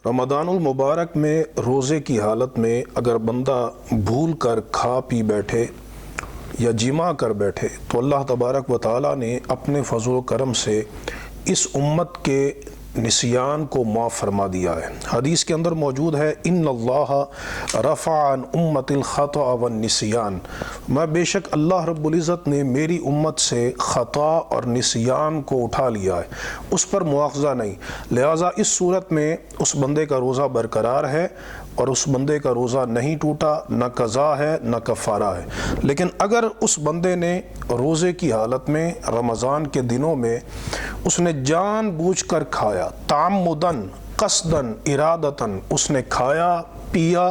رمضان المبارک میں روزے کی حالت میں اگر بندہ بھول کر کھا پی بیٹھے یا جمع کر بیٹھے تو اللہ تبارک و تعالیٰ نے اپنے فضل و کرم سے اس امت کے نسیان کو معاف فرما دیا ہے۔ حدیث کے اندر موجود ہے ان اللہ رفع عن امت الخطأ والنسیان، میں بے شک اللہ رب العزت نے میری امت سے خطا اور نسیان کو اٹھا لیا ہے، اس پر مواخذہ نہیں، لہٰذا اس صورت میں اس بندے کا روزہ برقرار ہے اور اس بندے کا روزہ نہیں ٹوٹا، نہ قضا ہے نہ کفارہ ہے۔ لیکن اگر اس بندے نے روزے کی حالت میں رمضان کے دنوں میں اس نے جان بوجھ کر کھایا، تعمدن قصدن ارادتن اس نے کھایا پیا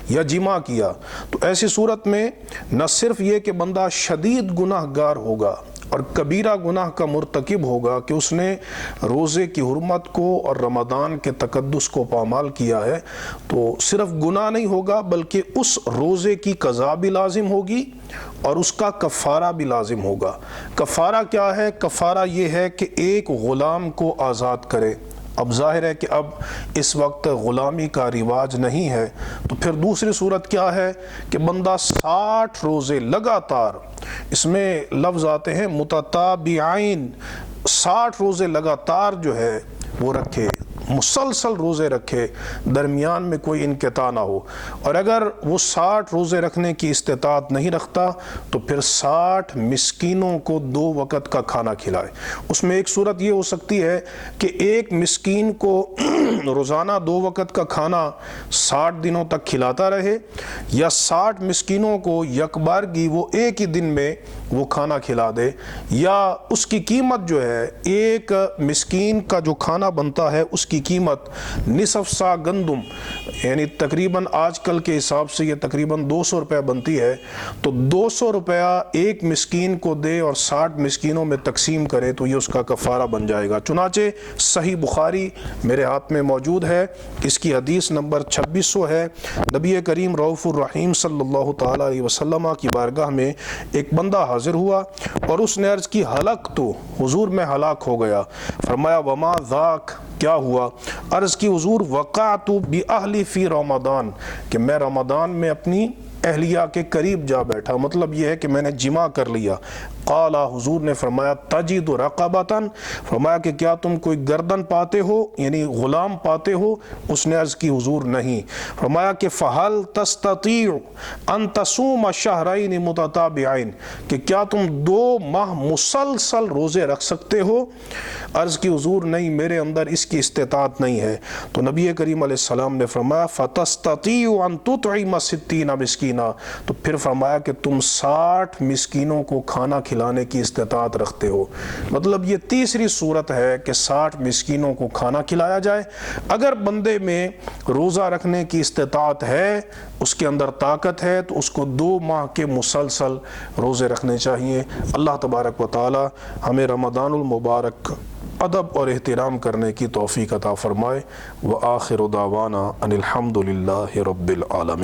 یا جمع کیا، تو ایسی صورت میں نہ صرف یہ کہ بندہ شدید گناہ گار ہوگا اور کبیرہ گناہ کا مرتکب ہوگا کہ اس نے روزے کی حرمت کو اور رمضان کے تقدس کو پامال کیا ہے، تو صرف گناہ نہیں ہوگا بلکہ اس روزے کی قضا بھی لازم ہوگی اور اس کا کفارہ بھی لازم ہوگا۔ کفارہ کیا ہے؟ کفارہ یہ ہے کہ ایک غلام کو آزاد کرے۔ اب ظاہر ہے کہ اب اس وقت غلامی کا رواج نہیں ہے، تو پھر دوسری صورت کیا ہے کہ بندہ 60 روزے لگاتار، اس میں لفظ آتے ہیں متتابعین، 60 روزے لگاتار جو ہے وہ رکھے، مسلسل روزے رکھے، درمیان میں کوئی انقطاع نہ ہو۔ اور اگر وہ 60 روزے رکھنے کی استطاعت نہیں رکھتا تو پھر 60 مسکینوں کو 2 وقت کا کھانا کھلائے۔ اس میں ایک صورت یہ ہو سکتی ہے کہ ایک مسکین کو روزانہ 2 وقت کا کھانا 60 دنوں تک کھلاتا رہے، یا 60 مسکینوں کو یکبارگی وہ ایک ہی دن میں وہ کھانا کھلا دے، یا اس کی قیمت جو ہے ایک مسکین کا جو کھانا بنتا ہے اس کی قیمت نصف سا گندم، یعنی تقریباً آج کل کے حساب سے یہ تقریباً 200 روپے بنتی ہے، تو 200 روپیہ ایک مسکین کو دے اور 60 مسکینوں میں تقسیم کرے تو یہ اس کا کفارہ بن جائے گا۔ چنانچہ صحیح بخاری میرے ہاتھ میں موجود ہے، اس کی حدیث نمبر 2600 ہے۔ نبی کریم رؤوف الرحیم صلی اللہ تعالیٰ علیہ وسلم کی بارگاہ میں ایک بندہ حاضر ہوا اور اس نے عرض کی ہلاک تو، حضور میں ہلاک ہو گیا۔ فرمایا وما ذاک، کیا ہوا؟ عرض کی حضور وقعت بأہلی فی رمضان، کہ میں رمضان میں اپنی اہلیہ کے قریب جا بیٹھا، مطلب یہ ہے کہ میں نے جمع کر لیا۔ قال، حضور نے فرمایا تجد رقبتن، فرمایا کہ کیا تم کوئی گردن پاتے ہو، یعنی غلام پاتے ہو؟ اس نے عرض کی حضور نہیں۔ فرمایا کہ فہل تستطیع ان تصوم شہرین متتابعین، کہ کیا تم 2 ماہ مسلسل روزے رکھ سکتے ہو؟ عرض کی حضور نہیں، میرے اندر اس کی استطاعت نہیں ہے۔ تو نبی کریم علیہ السلام نے فرمایا فتستطیع ان تطعم 60 مسکینا، تو پھر فرمایا کہ تم 60 مسکینوں کو کھانا کھلانے کی استطاعت رکھتے ہو۔ مطلب یہ تیسری صورت ہے کہ 60 مسکینوں کو کھانا کھلایا جائے۔ اگر بندے میں روزہ رکھنے کی استطاعت ہے، اس کے اندر طاقت ہے، تو اس کو 2 ماہ کے مسلسل روزے رکھنے چاہیے۔ اللہ تبارک و تعالی ہمیں رمضان المبارک ادب اور احترام کرنے کی توفیق عطا فرمائے۔ وآخر دعوانا ان الحمد للہ رب العالمین۔